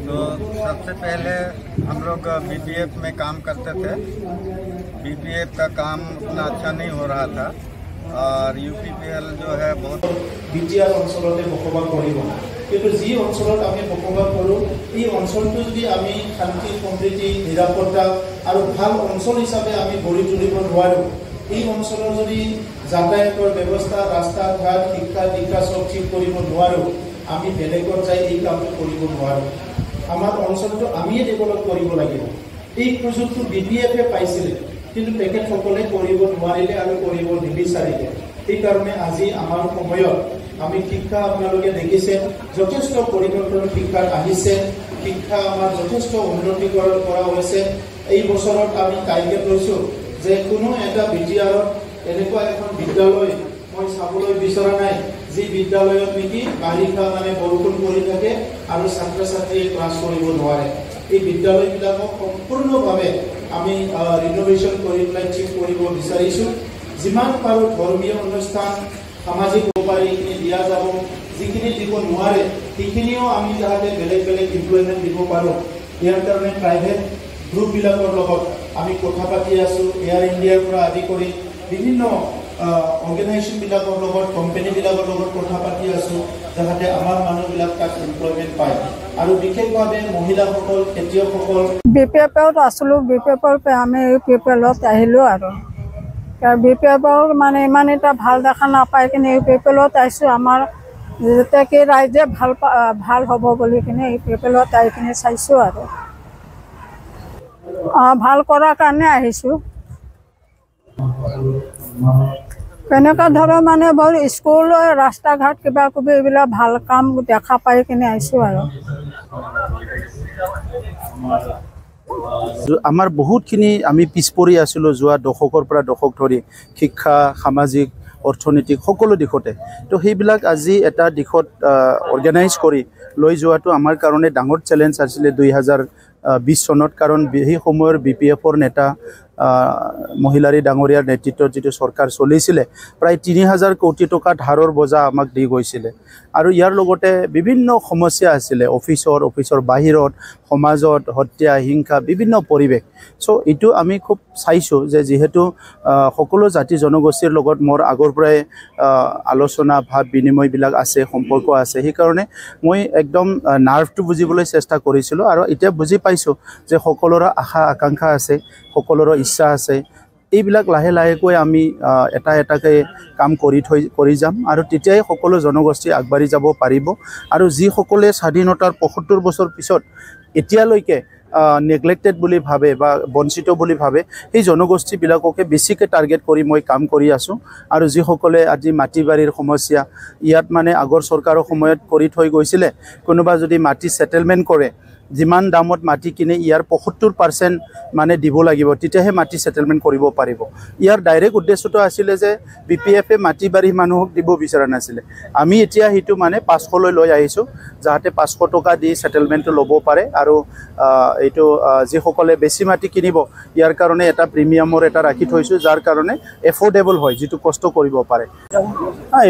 तो सबसे पहले हम लोग बीपीएफ में काम करते थे। बीपीएफ का काम उतना अच्छा नहीं हो रहा था और यूपीपीएल जो है बहुत बीटीआर अंचलते बसबास करिब किन्तु जी अंचलत आमी बसबास करूँ এই অঞ্চলটো যদি আমি শান্তি সম্প্ৰীতি নিৰাপত্তা আৰু ভাল অঞ্চল হিচাপে আমি গঢ়ি তুলিব নোৱাৰোঁ এই অঞ্চলৰ যদি যাতায়াতৰ ব্যৱস্থা ৰাস্তা ঘাট শিক্ষা দীক্ষা সব ঠিক কৰিব নোৱাৰোঁ আমি বেলেগত যাই এই কামটো কৰিব নোৱাৰোঁ আমাৰ অঞ্চলটো আমিয়ে ডেভেলপ কৰিব লাগিব এই সুযোগটো বিপিএফে পাইছিলে কিন্তু তেখেতসকলে কৰিব নোৱাৰিলে আৰু কৰিব নিবিচাৰিলে এই কাৰণে আজি আমাৰ সময়ত আমি শিক্ষা আপোনালোকে দেখিছে যথেষ্ট পৰিৱৰ্তন শিক্ষাত আহিছে শিক্ষা আমাৰ যথেষ্ট উন্নতি কৰা হৈছে এই বছৰত আমি টাৰ্গেট লৈছোঁ যে কোনো এটা বিদ্যালয়ত এনেকুৱা এখন বিদ্যালয় মই চাবলৈ বিচৰা নাই যি বিদ্যালয়ত নেকি বাৰিষা মানে বৰষুণ পৰি থাকে আৰু ছাত্ৰ ছাত্ৰীয়ে ক্লাছ কৰিব নোৱাৰে এই বিদ্যালয়বিলাকক সম্পূৰ্ণভাৱে আমি ৰিনোভেশ্যন কৰি পেলাই ঠিক কৰিব বিচাৰিছোঁ যিমান পাৰোঁ ধৰ্মীয় অনুষ্ঠান সামাজিক উপায় দিয়া যাব যিখিনি দিব নোৱাৰে সেইখিনিও আমি যাতে বেলেগ বেলেগ ইমপ্লয়মেণ্ট দিব পাৰোঁ ইয়াৰ কাৰণে প্ৰাইভেট গ্ৰুপবিলাকৰ লগত আমি কথা পাতি আছোঁ এয়াৰ ইণ্ডিয়াৰ পৰা আদি কৰি বিভিন্ন অৰ্গেনাইজেশ্যনবিলাকৰ লগত কোম্পানীবিলাকৰ লগত কথা পাতি আছোঁ যাতে আমাৰ মানুহবিলাক তাত এমপ্লয়মেণ্ট পায় আৰু বিশেষভাৱে মহিলাসকল খেতিয়কসকল বিপিএফত আছিলোঁ বিপিএফৰ পৰা আমি ইউপিপিএলত আহিলোঁ আৰু বিপিএফৰ মানে ইমান এটা ভাল দেখা নাপায় কিনে ইউপিপিএলত আহিছোঁ আমাৰ যাতে কি ৰাইজে ভাল হ'ব বুলি কিনে ইউপিপিএলত আহি কিনে চাইছোঁ আৰু ভাল কৰাৰ কাৰণে আহিছোঁ কেনেকুৱা ধৰণৰ মানে বৰ স্কুল ৰাস্তা ঘাট কিবা কিবি এইবিলাক ভাল কাম দেখা পাই কিনে আহিছোঁ আৰু আমাৰ বহুতখিনি আমি পিছপৰি আছিলোঁ যোৱা দশকৰ পৰা দশক ধৰি শিক্ষা সামাজিক অৰ্থনৈতিক সকলো দিশতে তো সেইবিলাক আজি এটা দিশত অৰ্গেনাইজ কৰি লৈ যোৱাটো আমাৰ কাৰণে ডাঙৰ চেলেঞ্জ আছিলে 2020 চনত কাৰণ সেই সময়ৰ বিপিএফৰ নেতা মহিলাৰী ডাঙৰীয়াৰ নেতৃত্বত যিটো চৰকাৰ চলিছিলে প্ৰায় 3000 কোটি টকা ধাৰৰ বজা আমাক দি গৈছিলে আৰু ইয়াৰ লগতে বিভিন্ন সমস্যা আছিলে অফিচৰ বাহিৰত সমাজত হত্যা হিংসা বিভিন্ন পৰিৱেশ সো এইটো আমি খুব চাইছোঁ যে যেহেতু সকলো জাতি জনগোষ্ঠীৰ লগত মোৰ আগৰ পৰাই আলোচনা ভাৱ বিনিময়বিলাক আছে সম্পৰ্ক আছে সেইকাৰণে মই একদম নাৰ্ভটো বুজিবলৈ চেষ্টা কৰিছিলোঁ আৰু এতিয়া বুজি পাইছোঁ যে সকলোৰে আশা আকাংক্ষা আছে সকলোৰে ইচ্ছা আছে এইবিলাক লাহে লাহেকৈ আমি এটা এটাকৈ কাম কৰি যাম আৰু তেতিয়াই সকলো জনগোষ্ঠী আগবাঢ়ি যাব পাৰিব আৰু যিসকলে স্বাধীনতাৰ ৭৫ বছৰ পিছত এতিয়ালৈকে নেগলেক্টেড বুলি ভাবে বা বঞ্চিত বুলি ভাবে সেই জনগোষ্ঠীবিলাককে বেছিকৈ টাৰ্গেট কৰি মই কাম কৰি আছোঁ আৰু যিসকলে আজি মাটি বাৰীৰ সমস্যা ইয়াত মানে আগৰ চৰকাৰৰ সময়ত কৰি থৈ গৈছিলে কোনোবা যদি মাটি সেটেলমেণ্ট কৰে যিমান দামত মাটি কিনে ইয়াৰ ৭৫% মানে দিব লাগিব তেতিয়াহে মাটি সেটেলমেণ্ট কৰিব পাৰিব ইয়াৰ ডাইৰেক্ট উদ্দেশ্যটো আছিলে যে বিপিএফে মাটি বাৰী মানুহক দিব বিচৰা নাছিলে আমি এতিয়া হিটো মানে 500 লৈ আহিছোঁ যাতে 500 টকা দি সেটেলমেণ্টটো ল'ব পাৰে আৰু এইটো যিসকলে বেছি মাটি কিনিব ইয়াৰ কাৰণে এটা প্ৰিমিয়ামৰ এটা ৰাখি থৈছোঁ যাৰ কাৰণে এফৰ্ডেবল হয় যিটো কষ্ট কৰিব পাৰে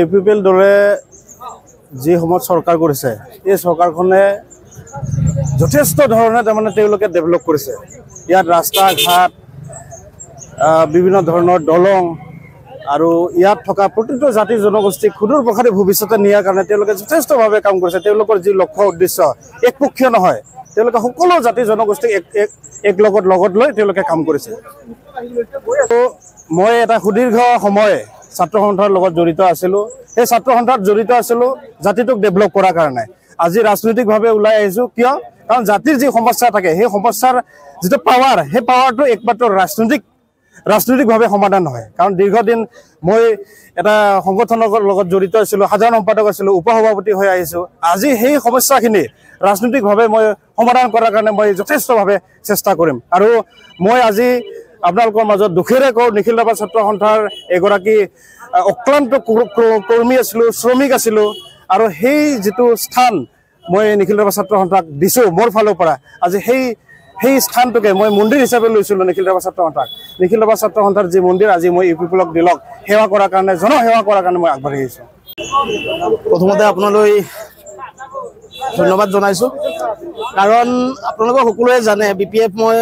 ইউপিপিএল দলে যি সময়ত চৰকাৰ কৰিছে এই চৰকাৰখনে যথেষ্ট ধৰণে তাৰমানে তেওঁলোকে ডেভেলপ কৰিছে ইয়াত ৰাস্তা ঘাট বিভিন্ন ধৰণৰ দলং আৰু ইয়াত থকা প্ৰতিটো জাতি জনগোষ্ঠীক সুদূৰ প্ৰসাৰী ভৱিষ্যতে নিয়াৰ কাৰণে তেওঁলোকে যথেষ্টভাৱে কাম কৰিছে তেওঁলোকৰ যি লক্ষ্য উদ্দেশ্য একপক্ষীয় নহয় তেওঁলোকে সকলো জাতি জনগোষ্ঠীক এক লগত লৈ তেওঁলোকে কাম কৰিছে মই এটা সুদীৰ্ঘ সময় ছাত্ৰ সন্থাৰ লগত জড়িত আছিলোঁ এই ছাত্ৰ সন্থাত জড়িত আছিলোঁ জাতিটোক ডেভেলপ কৰাৰ কাৰণে আজি ৰাজনৈতিকভাৱে ওলাই আহিছোঁ কিয় কাৰণ জাতিৰ যি সমস্যা থাকে সেই সমস্যাৰ যিটো পাৱাৰ সেই পাৱাৰটো একমাত্ৰ ৰাজনৈতিকভাৱে সমাধান নহয় কাৰণ দীৰ্ঘদিন মই এটা সংগঠনৰ লগত জড়িত আছিলোঁ সাধাৰণ সম্পাদক আছিলোঁ উপসভাপতি হৈ আহিছোঁ আজি সেই সমস্যাখিনি ৰাজনৈতিকভাৱে মই সমাধান কৰাৰ কাৰণে মই যথেষ্টভাৱে চেষ্টা কৰিম আৰু মই আজি আপোনালোকৰ মাজত দুখেৰে কওঁ নিখিল ৰাভা ছাত্ৰ সন্থাৰ এগৰাকী অক্লান্ত কৰ্মী আছিলোঁ শ্ৰমিক আছিলোঁ আৰু সেই যিটো স্থান মই নিখিল ৰাভা ছাত্ৰ সন্থাক দিছোঁ মোৰ ফালৰ পৰা আজি সেই স্থানটোকে মই মন্দিৰ হিচাপে লৈছিলোঁ নিখিল ৰাভা ছাত্ৰ সন্থাক নিখিল ৰাভা ছাত্ৰ সন্থাৰ যি মন্দিৰ আজি মই ইউপিপিএলক দিলক সেৱা কৰাৰ কাৰণে জনসেৱা কৰাৰ কাৰণে মই আগবাঢ়ি আহিছোঁ প্ৰথমতে আপোনালৈ ধন্যবাদ জনাইছোঁ কাৰণ আপোনালোকে সকলোৱে জানে BPF মই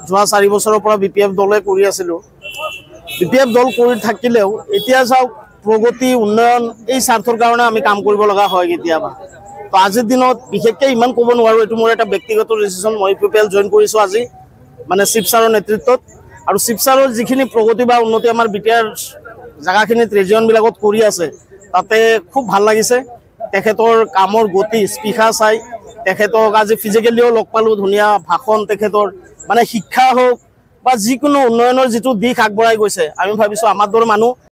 যোৱা 4 বছৰৰ পৰা BPF দলে কৰি আছিলোঁ। BPF দল কৰি থাকিলেও এতিয়া চাওক প্ৰগতি উন্নয়ন এই স্বাৰ্থৰ কাৰণে আমি কাম কৰিব লগা হয় কেতিয়াবা। তো আজিৰ দিনত বিশেষকৈ ইমান ক'ব নোৱাৰোঁ, এইটো মোৰ এটা ব্যক্তিগত ডিচিশ্যন। মই UPPL জইন কৰিছোঁ আজি মানে শিৱ ছাৰৰ নেতৃত্বত, আৰু শিৱ ছাৰৰ যিখিনি প্ৰগতি বা উন্নতি আমাৰ BTR জেগাখিনিত ৰিজিয়নবিলাকত কৰি আছে তাতে খুব ভাল লাগিছে। তেখেতৰ কামৰ গতি স্পৃহা চাই তেখেতক আজি ফিজিকেলিও লগ পালোঁ, ধুনীয়া ভাষণ তেখেতৰ, মানে শিক্ষা হওক বা যিকোনো উন্নয়নৰ যিটো দিশ আগবঢ়াই গৈছে, আমি ভাবিছোঁ আমাৰ দৰে মানুহ